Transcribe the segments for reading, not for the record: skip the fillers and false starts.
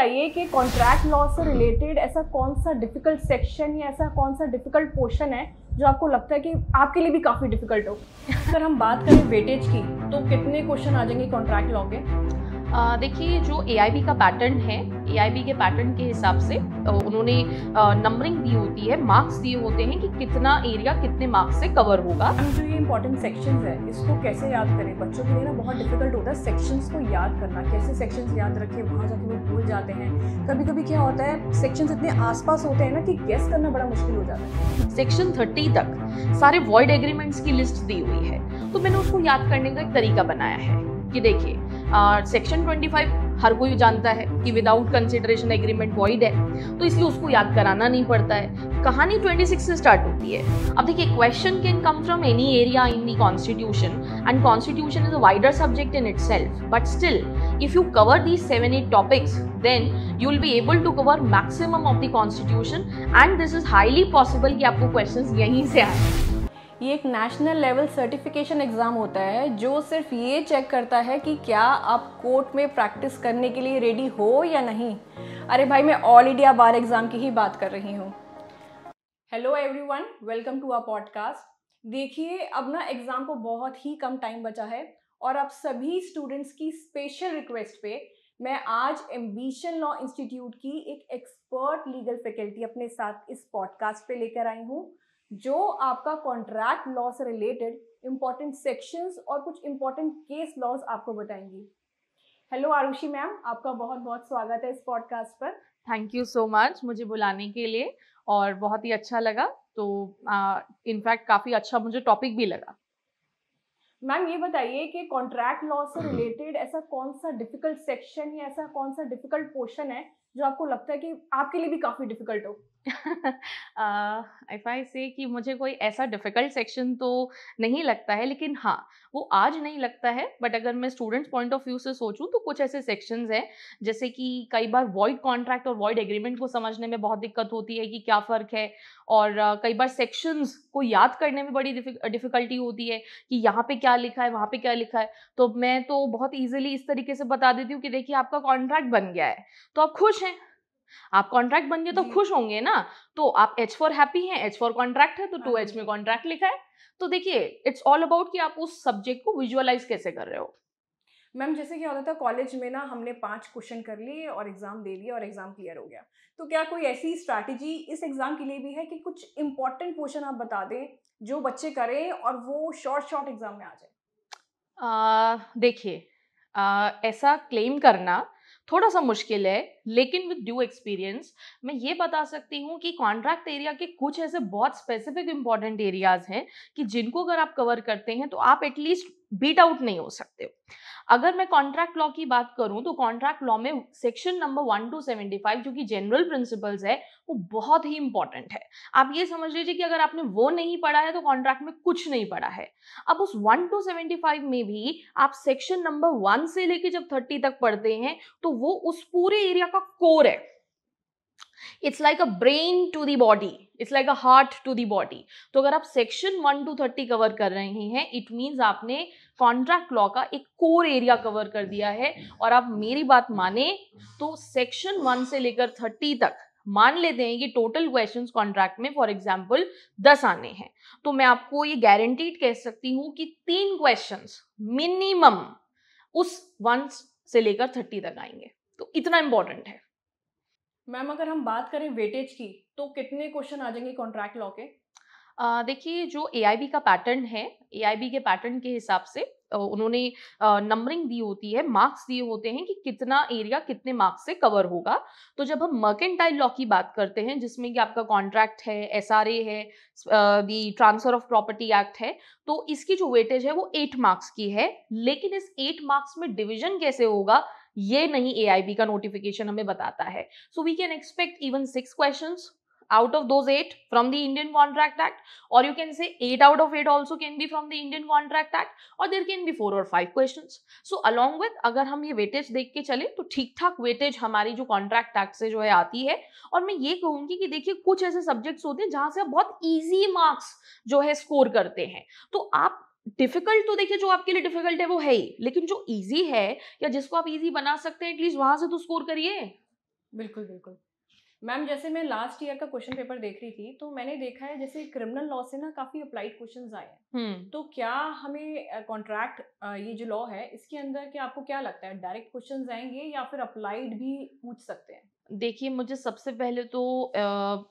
बताइए कि contract law से रिलेटेड ऐसा कौन सा डिफिकल्ट सेक्शन या ऐसा कौन सा डिफिकल्ट पोर्शन है जो आपको लगता है कि आपके लिए भी काफ़ी डिफिकल्ट हो। अगर हम बात करें वेटेज की तो कितने क्वेश्चन आ जाएंगे कॉन्ट्रैक्ट लॉ के? देखिए, जो एआईबी का पैटर्न है, एआईबी के पैटर्न के हिसाब से उन्होंने नंबरिंग दी होती है, मार्क्स दिए होते हैं कि कितना एरिया कितने मार्क्स से कवर होगा। हम जो ये इंपॉर्टेंट सेक्शंस है इसको कैसे याद करें? बच्चों के लिए ना बहुत डिफिकल्ट होता है सेक्शंस को याद करना। कैसे सेक्शंस याद रखें, वहाँ जाके वो भूल जाते हैं। कभी कभी क्या होता है सेक्शंस इतने आसपास होते हैं ना कि गेस करना बड़ा मुश्किल हो जाता है। सेक्शन 30 तक सारे वॉइड एग्रीमेंट्स की लिस्ट दी हुई है, तो मैंने उसको याद करने का एक तरीका बनाया है कि देखिए, सेक्शन 25 हर कोई जानता है कि विदाउट कंसिडरेशन एग्रीमेंट वॉइड है, तो इसलिए उसको याद कराना नहीं पड़ता है। कहानी 26 से स्टार्ट होती है। अब देखिए, question can come from any area in the constitution and constitution is a wider subject in itself, but still if you cover these 7-8 topics, then you will be able to cover maximum of the constitution, and this is highly possible कि आपको questions यहीं से आए। ये एक national level certification exam होता है जो सिर्फ ये चेक करता है कि क्या आप कोर्ट में प्रैक्टिस करने के लिए रेडी हो या नहीं। अरे भाई, मैं ऑल इंडिया बार एग्ज़ाम की ही बात कर रही हूँ। Hello everyone, welcome to our podcast. देखिए, अब ना एग्ज़ाम को बहुत ही कम टाइम बचा है और आप सभी स्टूडेंट्स की स्पेशल रिक्वेस्ट पे मैं आज एम्बिशन लॉ इंस्टीट्यूट की एक एक्सपर्ट लीगल फैकल्टी अपने साथ इस पॉडकास्ट पे लेकर आई हूँ, जो आपका कॉन्ट्रैक्ट लॉ से रिलेटेड इंपॉर्टेंट सेक्शंस और कुछ इंपॉर्टेंट केस लॉज आपको बताएंगी। हेलो आरुषि मैम, आपका बहुत बहुत स्वागत है इस पॉडकास्ट पर। थैंक यू सो मच मुझे बुलाने के लिए, और बहुत ही अच्छा लगा। तो इनफैक्ट काफ़ी अच्छा मुझे टॉपिक भी लगा। मैम, ये बताइए कि कॉन्ट्रैक्ट लॉ से रिलेटेड ऐसा कौन सा डिफिकल्ट सेक्शन या ऐसा कौन सा डिफिकल्ट पोर्शन है जो आपको लगता है कि आपके लिए भी काफ़ी डिफिकल्ट हो? इफ आई से कि मुझे कोई ऐसा डिफिकल्ट सेक्शन तो नहीं लगता है, लेकिन हाँ, वो आज नहीं लगता है, बट अगर मैं स्टूडेंट्स पॉइंट ऑफ व्यू से सोचूं तो कुछ ऐसे सेक्शंस हैं, जैसे कि कई बार वॉइड कॉन्ट्रैक्ट और वॉइड एग्रीमेंट को समझने में बहुत दिक्कत होती है कि क्या फ़र्क है, और कई बार सेक्शंस को याद करने में बड़ी डिफ़िकल्टी होती है कि यहाँ पे क्या लिखा है, वहाँ पे क्या लिखा है। तो मैं तो बहुत ईज़िली इस तरीके से बता देती हूँ कि देखिए, आपका कॉन्ट्रैक्ट बन गया है, तो आप खुश हैं। आप कॉन्ट्रैक्ट बन गए तो जी। खुश होंगे ना। तो आप एच फॉर हैप्पी हैं, एच फॉर कॉन्ट्रैक्ट है, तो हाँ 2H जी। में कॉन्ट्रैक्ट लिखा है। तो देखिए, इट्स ऑल अबाउट कि आप उस सब्जेक्ट को विजुअलाइज कैसे कर रहे हो। मैम, जैसे क्या होता था कॉलेज में ना, हमने 5 क्वेश्चन कर लिए और एग्ज़ाम दे लिया और एग्ज़ाम क्लियर हो गया। तो क्या कोई ऐसी स्ट्रैटेजी इस एग्ज़ाम के लिए भी है कि कुछ इंपॉर्टेंट क्वेश्चन आप बता दें जो बच्चे करें और वो शॉर्ट एग्ज़ाम में आ जाए? देखिए, ऐसा क्लेम करना थोड़ा सा मुश्किल है, लेकिन विद ड्यू एक्सपीरियंस मैं ये बता सकती हूँ कि कॉन्ट्रैक्ट एरिया के कुछ ऐसे बहुत स्पेसिफिक इंपॉर्टेंट एरियाज हैं कि जिनको अगर आप कवर करते हैं तो आप एटलीस्ट बीट आउट नहीं हो सकते हो। अगर मैं कॉन्ट्रैक्ट लॉ की बात करूं तो कॉन्ट्रैक्ट लॉ में सेक्शन नंबर 1 to 75 जो कि जनरल प्रिंसिपल्स है, वो बहुत ही इंपॉर्टेंट है। आप ये समझ लीजिए कि अगर आपने वो नहीं पढ़ा है तो कॉन्ट्रैक्ट में कुछ नहीं पढ़ा है। अब उस 1 to 75 में भी आप सेक्शन नंबर 1 से लेके जब 30 तक पढ़ते हैं तो वो उस पूरे एरिया का कोर है। It's like a brain to the body, it's like a heart to the body. तो अगर आप सेक्शन 1 to 30 कवर कर रहे हैं, इट मीन्स आपने कॉन्ट्रैक्ट लॉ का एक कोर एरिया कवर कर दिया है। और आप मेरी बात माने तो सेक्शन 1 से लेकर 30 तक मान लेते हैं कि टोटल क्वेश्चंस कॉन्ट्रैक्ट में फॉर एग्जांपल 10 आने हैं, तो मैं आपको ये गारंटीड कह सकती हूँ कि 3 क्वेश्चंस मिनिमम उस 1 से लेकर 30 तक आएंगे। तो इतना इंपॉर्टेंट है। मैम, अगर हम बात करें वेटेज की तो कितने क्वेश्चन आ जाएंगे कॉन्ट्रैक्ट लॉ के? देखिए, जो एआईबी का पैटर्न है, एआईबी के पैटर्न के हिसाब से उन्होंने नंबरिंग दी होती है, मार्क्स दिए होते हैं कि कितना एरिया कितने मार्क्स से कवर होगा। तो जब हम मर्केंटाइल लॉ की बात करते हैं, जिसमें कि आपका कॉन्ट्रैक्ट है, एसआरए है, दी ट्रांसफर ऑफ प्रॉपर्टी एक्ट है, तो इसकी जो वेटेज है वो 8 मार्क्स की है। लेकिन इस 8 मार्क्स में डिवीजन कैसे होगा, ये नहीं एआईबी का नोटिफिकेशन हमें बताता है। So we can expect even 6 questions out of those 8 from the Indian Contract Act, or you can say 8 out of 8 also can be from the Indian Contract Act, or there can be 4 or 5 questions. So along with, अगर हम ये weightage देख के चले तो ठीक ठाक weightage हमारी जो कॉन्ट्रैक्ट एक्ट से जो है आती है। और मैं ये कहूंगी कि देखिए, कुछ ऐसे सब्जेक्ट्स होते हैं जहां से आप बहुत इजी मार्क्स जो है स्कोर करते हैं। तो आप डिफिकल्ट तो देखिए, जो आपके लिए डिफिकल्ट है वो है ही, लेकिन जो इजी है या जिसको आप इजी बना सकते हैं, एटलीस्ट वहां से तो स्कोर करिए। बिल्कुल बिल्कुल। मैम जैसे मैं लास्ट ईयर का क्वेश्चन पेपर देख रही थी तो मैंने देखा है जैसे क्रिमिनल लॉ से ना काफ़ी अप्लाइड क्वेश्चंस आए हैं। हम्म। तो क्या हमें कॉन्ट्रैक्ट ये जो लॉ है इसके अंदर क्या आपको क्या लगता है डायरेक्ट क्वेश्चंस आएंगे या फिर अप्लाइड भी पूछ सकते हैं? देखिए, मुझे सबसे पहले तो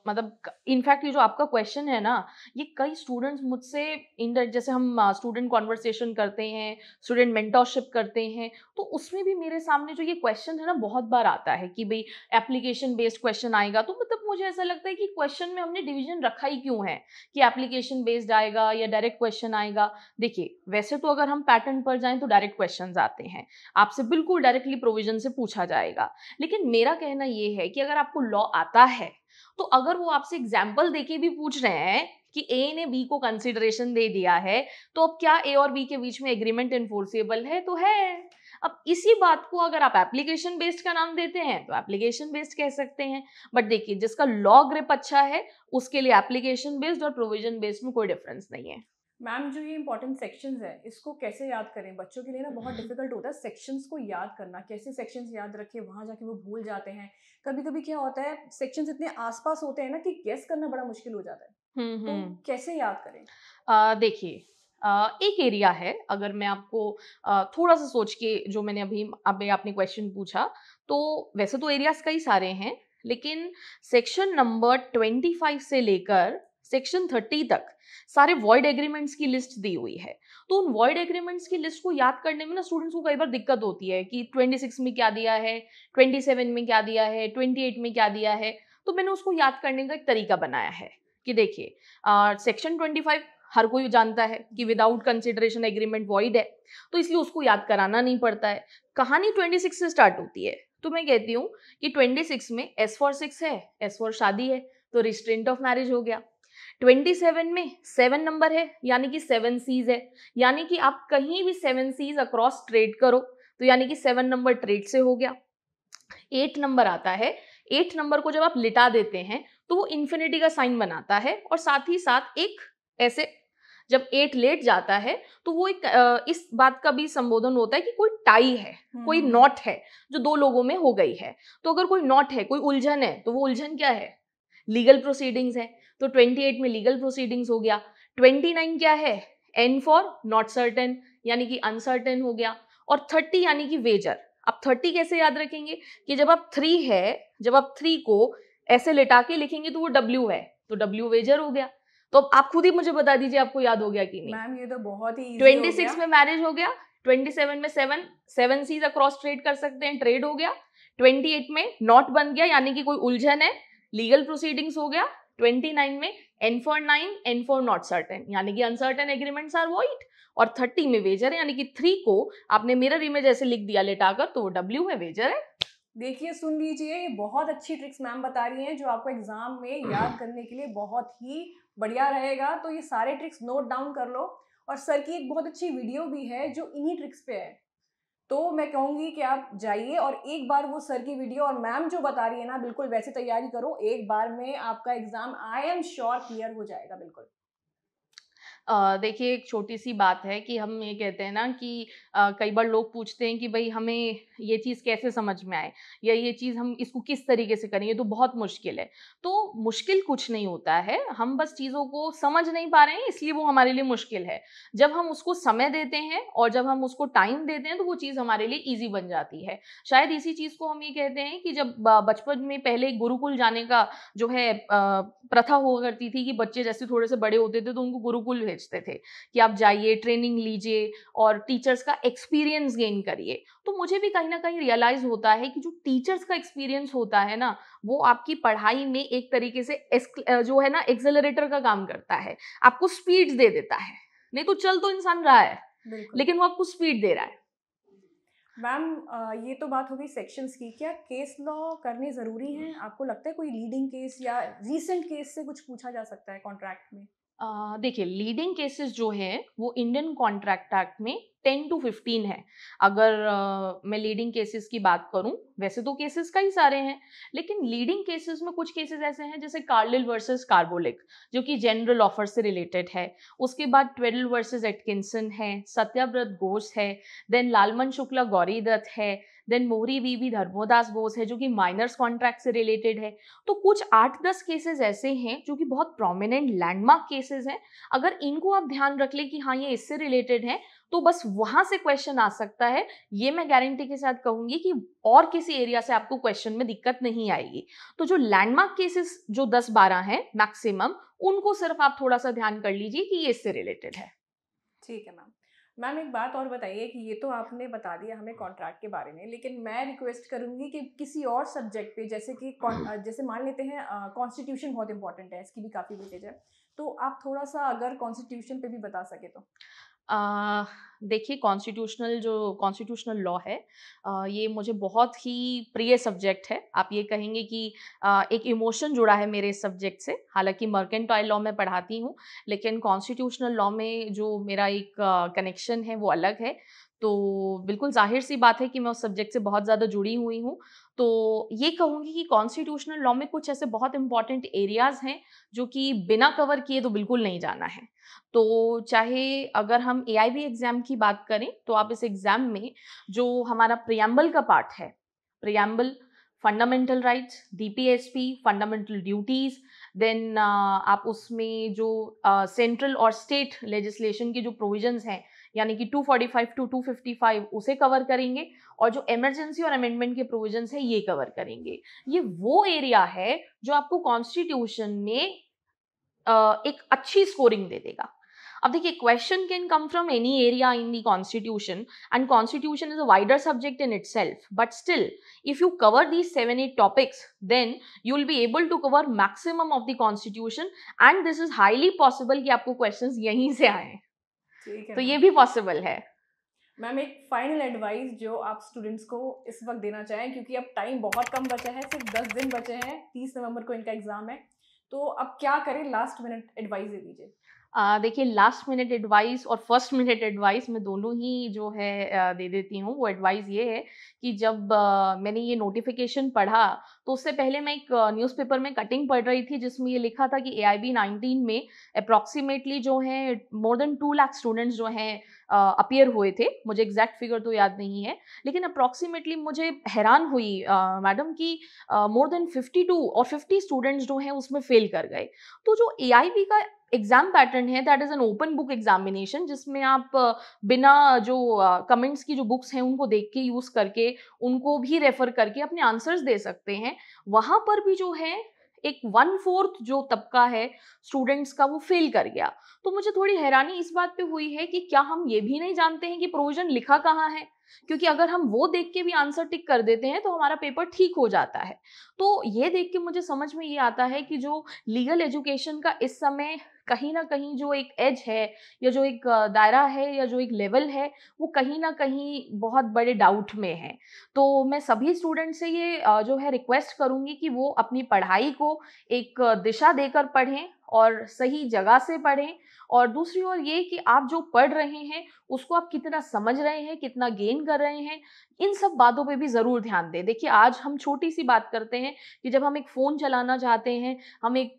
मतलब इनफैक्ट ये जो आपका क्वेश्चन है ना, ये कई स्टूडेंट्स मुझसे इनडायरेक्ट, जैसे हम स्टूडेंट कॉन्वर्सेशन करते हैं, स्टूडेंट मेंटरशिप करते हैं, तो उसमें भी मेरे सामने जो ये क्वेश्चन है ना बहुत बार आता है कि भाई एप्लीकेशन बेस्ड क्वेश्चन आएगा। तो मतलब मुझे ऐसा लगता है कि क्वेश्चन में हमने डिवीजन रखा ही क्यों है कि एप्लीकेशन बेस्ड आएगा या डायरेक्ट क्वेश्चन आएगा। देखिए, वैसे तो अगर हम पैटर्न पर जाएं तो डायरेक्ट क्वेश्चन आते हैं, आपसे बिल्कुल डायरेक्टली प्रोविजन से पूछा जाएगा। लेकिन मेरा कहना ये है कि अगर आपको लॉ आता है, तो अगर वो आपसे एग्जाम्पल देके भी पूछ रहे हैं कि ए ने बी को कंसिडरेशन दे दिया है, तो अब क्या ए और बी के बीच में एग्रीमेंट इन्फोर्सेबल है? तो है। अब इसी बात को अगर आप एप्लीकेशन बेस्ड का नाम देते हैं तो एप्लीकेशन बेस्ड कह सकते हैं। बट देखिए, जिसका लॉ ग्रिप अच्छा है उसके लिए एप्लीकेशन बेस्ड और प्रोविजन बेस्ड में कोई डिफरेंस नहीं है। मैम जो ये इंपॉर्टेंट सेक्शंस है इसको कैसे याद करें? बच्चों के लिए ना बहुत डिफिकल्ट होता है सेक्शंस को याद करना, कैसे सेक्शंस याद रखें, वहाँ जाके वो भूल जाते हैं। कभी कभी क्या होता है सेक्शंस इतने आसपास होते हैं ना कि गेस करना बड़ा मुश्किल हो जाता है। तो हम्म। कैसे याद करें? देखिए, एक एरिया है, अगर मैं आपको थोड़ा सा सोच के, जो मैंने अभी आपने क्वेश्चन पूछा, तो वैसे तो एरियाज कई सारे हैं, लेकिन सेक्शन नंबर 25 से लेकर सेक्शन 30 तक सारे वॉइड एग्रीमेंट्स की लिस्ट दी हुई है। तो उन वॉइड एग्रीमेंट्स की लिस्ट को याद करने में ना स्टूडेंट्स को कई बार दिक्कत होती है कि 26 में क्या दिया है, 27 में क्या दिया है, 28 में क्या दिया है। तो मैंने उसको याद करने का एक तरीका बनाया है कि देखिए, सेक्शन 25 हर कोई जानता है कि विदाउट कंसिडरेशन एग्रीमेंट वॉइड है, तो इसलिए उसको याद कराना नहीं पड़ता है। कहानी 26 से स्टार्ट होती है, तो मैं कहती हूँ कि 26 में एस फॉर 6 है, एस फॉर शादी है, तो रिस्ट्रेंट ऑफ मैरिज हो गया। 27 में 7 नंबर है, यानी कि 7 सीज है, यानी कि आप कहीं भी 7 सीज अक्रॉस ट्रेड करो, तो यानी कि 7 नंबर ट्रेड से हो गया। 8 नंबर आता है, 8 नंबर को जब आप लिटा देते हैं तो वो इन्फिनिटी का साइन बनाता है, और साथ ही साथ एक ऐसे, जब 8 लेट जाता है तो वो एक इस बात का भी संबोधन होता है कि कोई टाई है, कोई नॉट है जो दो लोगों में हो गई है। तो अगर कोई नॉट है, कोई उलझन है, तो वो उलझन क्या है? लीगल प्रोसीडिंग्स है। तो 28 में लीगल प्रोसीडिंग्स हो गया। 29 क्या है? एन फॉर नॉट सर्टेन, यानी कि अनसर्टेन हो गया। और 30 यानी कि वेजर। अब 30 कैसे याद रखेंगे कि जब आप 3 है, जब आप 3 को ऐसे लिटा के लिखेंगे तो वो डब्ल्यू है, तो डब्ल्यू वेजर हो गया। तो अब आप खुद ही मुझे बता दीजिए आपको याद हो गया कि नहीं। मैम ये तो बहुत ही इजी हो 26 गया। में मैरिज हो गया, 27 में 7 सीज अक्रॉस ट्रेड कर सकते हैं, ट्रेड हो गया। 28 में नॉट बन गया, यानी कि कोई उलझन है, लीगल प्रोसीडिंग्स हो गया। 29 में N for 9, N for not certain, यानी कि अनसर्टेन एग्रीमेंट्स आर वॉइड। और 30 में वेजर है, यानी कि 3 को आपने मिरर इमेज ऐसे लिख दिया लेटाकर, तो वो डब्ल्यू है, वेजर है। देखिए सुन लीजिए, ये बहुत अच्छी ट्रिक्स मैम बता रही हैं जो आपको एग्जाम में याद करने के लिए बहुत ही बढ़िया रहेगा। तो ये सारे ट्रिक्स नोट डाउन कर लो। और सर की एक बहुत अच्छी वीडियो भी है जो इन्हीं ट्रिक्स पे है। तो मैं कहूंगी कि आप जाइए और एक बार वो सर की वीडियो और मैम जो बता रही है ना बिल्कुल वैसे तैयारी करो। एक बार में आपका exam I am sure clear हो जाएगा बिल्कुल। देखिए, एक छोटी सी बात है कि हम ये कहते हैं ना कि कई बार लोग पूछते हैं कि भाई हमें ये चीज़ कैसे समझ में आए, या ये चीज़ हम इसको किस तरीके से करें, ये तो बहुत मुश्किल है। तो मुश्किल कुछ नहीं होता है, हम बस चीज़ों को समझ नहीं पा रहे हैं इसलिए वो हमारे लिए मुश्किल है। जब हम उसको समय देते हैं और जब हम उसको टाइम देते हैं तो वो चीज़ हमारे लिए ईज़ी बन जाती है। शायद इसी चीज़ को हम ये कहते हैं कि जब बचपन में पहले गुरुकुल जाने का जो है प्रथा हुआ करती थी कि बच्चे जैसे थोड़े से बड़े होते थे तो उनको गुरुकुल भेजते थे कि आप जाइए, ट्रेनिंग लीजिए और टीचर्स का एक्सपीरियंस गेन करिए। तो मुझे भी कहीं ना कहीं रियलाइज होता है कि जो टीचर्स का एक्सपीरियंस होता है ना, वो आपकी पढ़ाई में एक तरीके से जो है ना एक्सेलरेटर का काम करता है, आपको स्पीड दे देता है। नहीं तो चल तो इंसान रहा है, बिल्कुल। लेकिन वो आपको स्पीड दे रहा है। मैम ये तो बात हो गई सेक्शंस की। क्या केस लॉ करने ज़रूरी हैं? आपको लगता है कोई लीडिंग केस या रीसेंट केस से कुछ पूछा जा सकता है कॉन्ट्रैक्ट में? देखिए, लीडिंग केसेस जो हैं वो इंडियन कॉन्ट्रैक्ट एक्ट में 10 to 15 है। अगर मैं लीडिंग केसेस की बात करूं, वैसे तो केसेस कई सारे हैं, लेकिन लीडिंग केसेस में कुछ केसेस ऐसे हैं जैसे कार्लिल वर्सेस कार्बोलिक, जो कि जनरल ऑफर से रिलेटेड है। उसके बाद ट्वेडल वर्सेस एटकिंसन है, सत्याव्रत घोष है, देन लालमन शुक्ला गौरी दत्त है, देन मोहरी वीवी धर्मोदास बोस है जो कि माइनर्स कॉन्ट्रैक्ट से रिलेटेड है। तो कुछ 8-10 केसेस ऐसे हैं जो कि बहुत प्रोमिनेंट लैंडमार्क केसेस हैं। अगर इनको आप ध्यान रख लें कि हाँ ये इससे रिलेटेड है, तो बस वहां से क्वेश्चन आ सकता है। ये मैं गारंटी के साथ कहूंगी कि और किसी एरिया से आपको क्वेश्चन में दिक्कत नहीं आएगी। तो जो लैंडमार्क केसेस जो 10-12 हैं मैक्सिमम, उनको सिर्फ आप थोड़ा सा ध्यान कर लीजिए कि ये इससे रिलेटेड है। ठीक है मैम। मैम एक बात और बताइए कि ये तो आपने बता दिया हमें कॉन्ट्रैक्ट के बारे में, लेकिन मैं रिक्वेस्ट करूंगी कि किसी और सब्जेक्ट पे, जैसे कि जैसे मान लेते हैं कॉन्स्टिट्यूशन बहुत इंपॉर्टेंट है, इसकी भी काफ़ी वेटेज है, तो आप थोड़ा सा अगर कॉन्स्टिट्यूशन पे भी बता सके तो। अ, देखिए कॉन्स्टिट्यूशनल लॉ है, ये मुझे बहुत ही प्रिय सब्जेक्ट है। आप ये कहेंगे कि एक इमोशन जुड़ा है मेरे इस सब्जेक्ट से। हालाँकि मर्केंटाइल लॉ में पढ़ाती हूँ, लेकिन कॉन्स्टिट्यूशनल लॉ में जो मेरा एक कनेक्शन है वो अलग है। तो बिल्कुल ज़ाहिर-सी बात है कि मैं उस सब्जेक्ट से बहुत ज़्यादा जुड़ी हुई हूँ। तो ये कहूँगी कि कॉन्स्टिट्यूशनल लॉ में कुछ ऐसे बहुत इम्पोर्टेंट एरियाज़ हैं, जो कि बिना कवर किए तो बिल्कुल नहीं जाना है। तो चाहे अगर हम एआईबी एग्ज़ाम की बात करें, तो आप इस एग्ज़ाम में जो हमारा प्रिएम्बल का पार्ट है, preamble, fundamental rights, DPSP, fundamental duties, then आप उसमें जो सेंट्रल और स्टेट लेजिस्लेशन की जो प्रोविजंस हैं, यानी कि 245 टू 255 उसे कवर करेंगे, और जो इमरजेंसी और अमेंडमेंट के प्रोविजंस हैं, ये कवर करेंगे। ये वो एरिया है जो आपको कॉन्स्टिट्यूशन में एक अच्छी स्कोरिंग दे देगा। अब देखिए question can come from any area in the constitution, and constitution is a wider subject in itself, but still if you cover these 7-8 topics, then you will be able to cover maximum of the constitution, and this is highly possible कि आपको questions यहीं से आए। ठीक है तो ये ma'am. भी possible है। मैम एक फाइनल एडवाइस जो आप स्टूडेंट्स को इस वक्त देना चाहें, क्योंकि अब टाइम बहुत कम बचा है, सिर्फ 10 दिन बचे हैं, 30 नवंबर को इनका एग्जाम है, तो अब क्या करें, लास्ट मिनट एडवाइस दे दीजिए। देखिए लास्ट मिनट एडवाइस और फर्स्ट मिनट एडवाइस मैं दोनों ही जो है दे देती हूँ। वो एडवाइस ये है कि जब मैंने ये नोटिफिकेशन पढ़ा, तो उससे पहले मैं एक न्यूज़पेपर में कटिंग पढ़ रही थी जिसमें ये लिखा था कि एआईबी 19 में अप्रॉक्सीमेटली जो है मोर देन 2 लाख स्टूडेंट्स जो हैं अपीयर हुए थे। मुझे एग्जैक्ट फिगर तो याद नहीं है, लेकिन अप्रॉक्सीमेटली मुझे हैरान हुई मैडम कि मोर देन 52 और 50 स्टूडेंट्स जो हैं उसमें फेल कर गए। तो जो एआईबी का एग्जाम पैटर्न है, that is an open book examination, जिसमें आप बिना जो कमेंट्स की जो बुक्स हैं उनको देख के यूज करके, उनको भी रेफर करके अपने आंसर्स दे सकते हैं। वहां पर भी जो है एक 1/4 जो तबका है स्टूडेंट्स का वो फेल कर गया। तो मुझे थोड़ी हैरानी इस बात पे हुई है कि क्या हम ये भी नहीं जानते हैं कि प्रोविजन लिखा कहाँ है, क्योंकि अगर हम वो देख के भी आंसर टिक कर देते हैं तो हमारा पेपर ठीक हो जाता है। तो ये देख के मुझे समझ में ये आता है कि जो लीगल एजुकेशन का इस समय कहीं न कहीं जो एक एज है, या जो एक दायरा है, या जो एक लेवल है, वो कहीं न कहीं बहुत बड़े डाउट में है। तो मैं सभी स्टूडेंट से ये जो है रिक्वेस्ट करूँगी कि वो अपनी पढ़ाई को एक दिशा देकर पढ़ें, और सही जगह से पढ़ें। और दूसरी ओर ये कि आप जो पढ़ रहे हैं, उसको आप कितना समझ रहे हैं, कितना गेन कर रहे हैं, इन सब बातों पे भी ज़रूर ध्यान दें। देखिए आज हम छोटी-सी बात करते हैं कि जब हम एक फ़ोन चलाना चाहते हैं, हम एक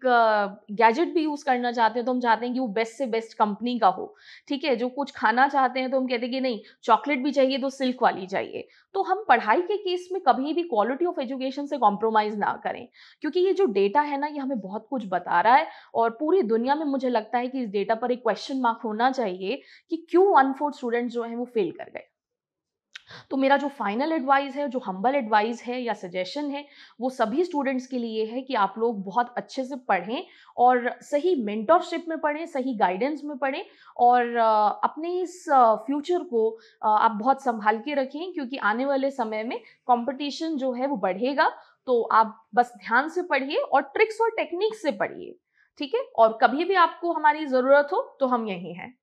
गैजेट भी यूज़ करना चाहते हैं, तो हम चाहते हैं कि वो बेस्ट से बेस्ट कंपनी का हो, ठीक है? जो कुछ खाना चाहते हैं तो हम कहते हैं कि नहीं, चॉकलेट भी चाहिए तो सिल्क वाली चाहिए। तो हम पढ़ाई के केस में कभी भी क्वालिटी ऑफ एजुकेशन से कॉम्प्रोमाइज़ ना करें, क्योंकि ये जो डेटा है ना, ये हमें बहुत कुछ बता रहा है, और पूरी दुनिया में मुझे लगता है कि इस डेटा पर एक क्वेश्चन मार्क होना चाहिए कि क्यों 1/4 स्टूडेंट्स जो हैं वो फेल कर गए। तो मेरा जो फाइनल एडवाइस है, जो हम्बल एडवाइस है या सजेशन है, वो सभी स्टूडेंट्स के लिए है कि आप लोग बहुत अच्छे से पढ़ें, और सही मेंटरशिप में पढ़ें, सही गाइडेंस में पढ़ें, और अपने इस फ्यूचर को आप बहुत संभाल के रखें, क्योंकि आने वाले समय में कंपटीशन जो है वो बढ़ेगा। तो आप बस ध्यान से पढ़िए और ट्रिक्स और टेक्निक्स से पढ़िए, ठीक है? और कभी भी आपको हमारी ज़रूरत हो तो हम यहीं हैं।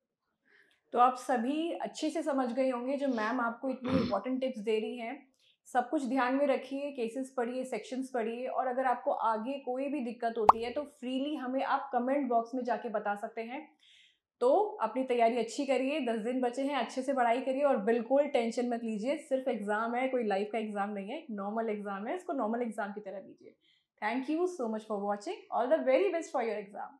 तो आप सभी अच्छे से समझ गए होंगे जो मैम आपको इतनी इंपॉर्टेंट टिप्स दे रही हैं। सब कुछ ध्यान में रखिए, केसेस पढ़िए, सेक्शंस पढ़िए, और अगर आपको आगे कोई भी दिक्कत होती है तो फ्रीली हमें आप कमेंट बॉक्स में जाके बता सकते हैं। तो अपनी तैयारी अच्छी करिए, 10 दिन बचे हैं, अच्छे से पढ़ाई करिए और बिल्कुल टेंशन मत लीजिए। सिर्फ एग्जाम है, कोई लाइफ का एग्जाम नहीं है, नॉर्मल एग्जाम है, इसको नॉर्मल एग्जाम की तरह लीजिए। Thank you so much for watching. All the very best for your exam.